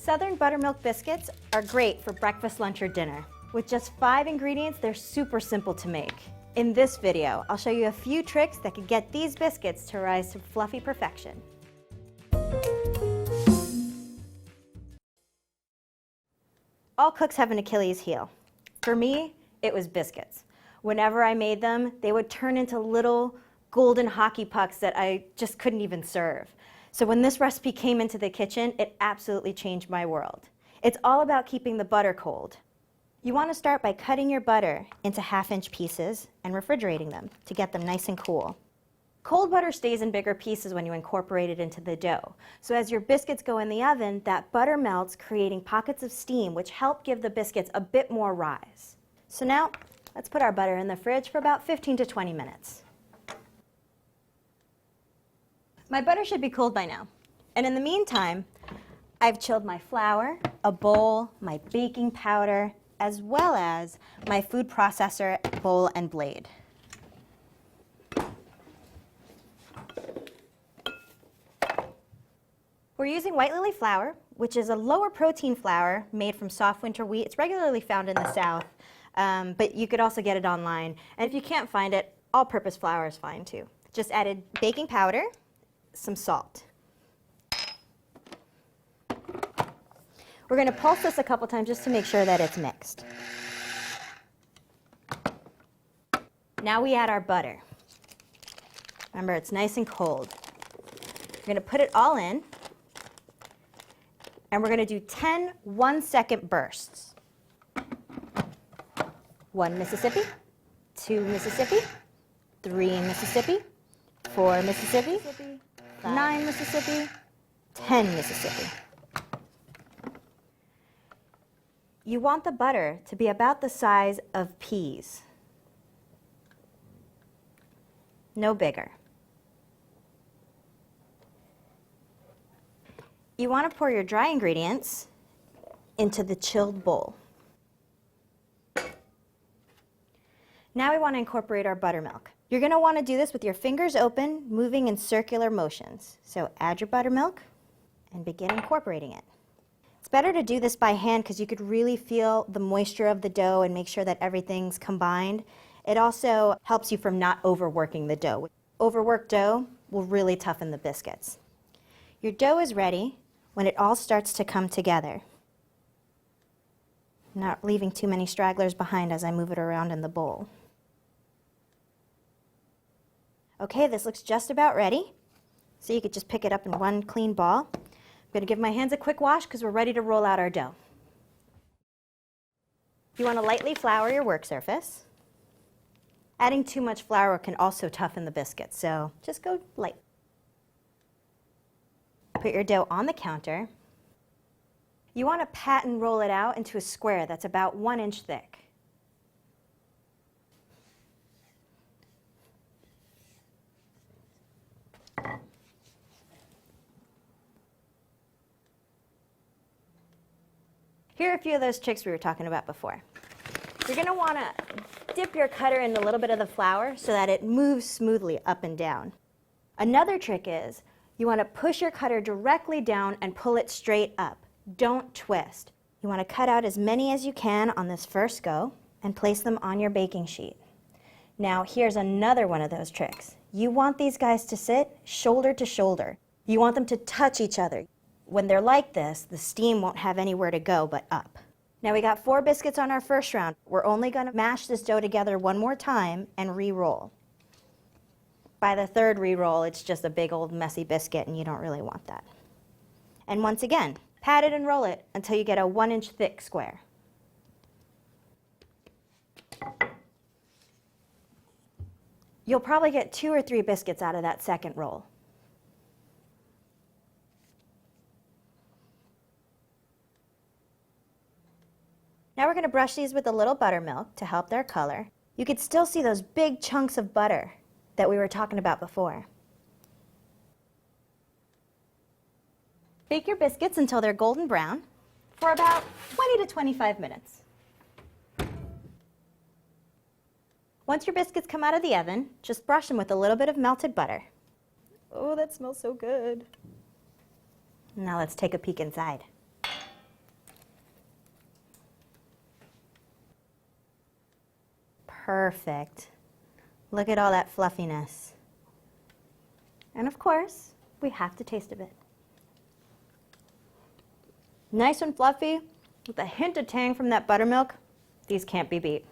Southern buttermilk biscuits are great for breakfast, lunch, or dinner. With just 5 ingredients, they're super simple to make. In this video, I'll show you a few tricks that could get these biscuits to rise to fluffy perfection. All cooks have an Achilles heel. For me, it was biscuits. Whenever I made them, they would turn into little golden hockey pucks that I just couldn't even serve. So when this recipe came into the kitchen, it absolutely changed my world. It's all about keeping the butter cold. You want to start by cutting your butter into 1/2-inch pieces and refrigerating them to get them nice and cool. Cold butter stays in bigger pieces when you incorporate it into the dough. So as your biscuits go in the oven, that butter melts, creating pockets of steam, which help give the biscuits a bit more rise. So now, let's put our butter in the fridge for about 15 to 20 minutes. My butter should be cooled by now. And in the meantime, I've chilled my flour, a bowl, my baking powder, as well as my food processor bowl and blade. We're using white lily flour, which is a lower protein flour made from soft winter wheat. It's regularly found in the South, but you could also get it online. And if you can't find it, all-purpose flour is fine too. Just added baking powder, some salt. We're going to pulse this a couple times just to make sure that it's mixed. Now we add our butter. Remember, it's nice and cold. We're going to put it all in, and we're going to do 10 one-second bursts. 1 Mississippi, 2 Mississippi, 3 Mississippi, 4 Mississippi, 9 Mississippi, 10 Mississippi. You want the butter to be about the size of peas. No bigger. You want to pour your dry ingredients into the chilled bowl. Now we want to incorporate our buttermilk. You're going to want to do this with your fingers open, moving in circular motions. So add your buttermilk and begin incorporating it. It's better to do this by hand because you could really feel the moisture of the dough and make sure that everything's combined. It also helps you from not overworking the dough. Overworked dough will really toughen the biscuits. Your dough is ready when it all starts to come together. Not leaving too many stragglers behind as I move it around in the bowl. Okay, this looks just about ready. So you could just pick it up in one clean ball. I'm going to give my hands a quick wash because we're ready to roll out our dough. You want to lightly flour your work surface. Adding too much flour can also toughen the biscuits, so just go light. Put your dough on the counter. You want to pat and roll it out into a square that's about 1 inch thick. Here are a few of those tricks we were talking about before. You're going to want to dip your cutter in a little bit of the flour so that it moves smoothly up and down. Another trick is you want to push your cutter directly down and pull it straight up. Don't twist. You want to cut out as many as you can on this first go and place them on your baking sheet. Now here's another one of those tricks. You want these guys to sit shoulder to shoulder. You want them to touch each other. When they're like this, the steam won't have anywhere to go but up. Now we got 4 biscuits on our first round. We're only going to mash this dough together one more time and re-roll. By the third re-roll, it's just a big old messy biscuit and you don't really want that. And once again, pat it and roll it until you get a 1 inch thick square. You'll probably get 2 or 3 biscuits out of that second roll. Now we're going to brush these with a little buttermilk to help their color. You could still see those big chunks of butter that we were talking about before. Bake your biscuits until they're golden brown for about 20 to 25 minutes. Once your biscuits come out of the oven, just brush them with a little bit of melted butter. Oh, that smells so good. Now let's take a peek inside. Perfect. Look at all that fluffiness. And of course, we have to taste a bit. Nice and fluffy, with a hint of tang from that buttermilk. These can't be beat.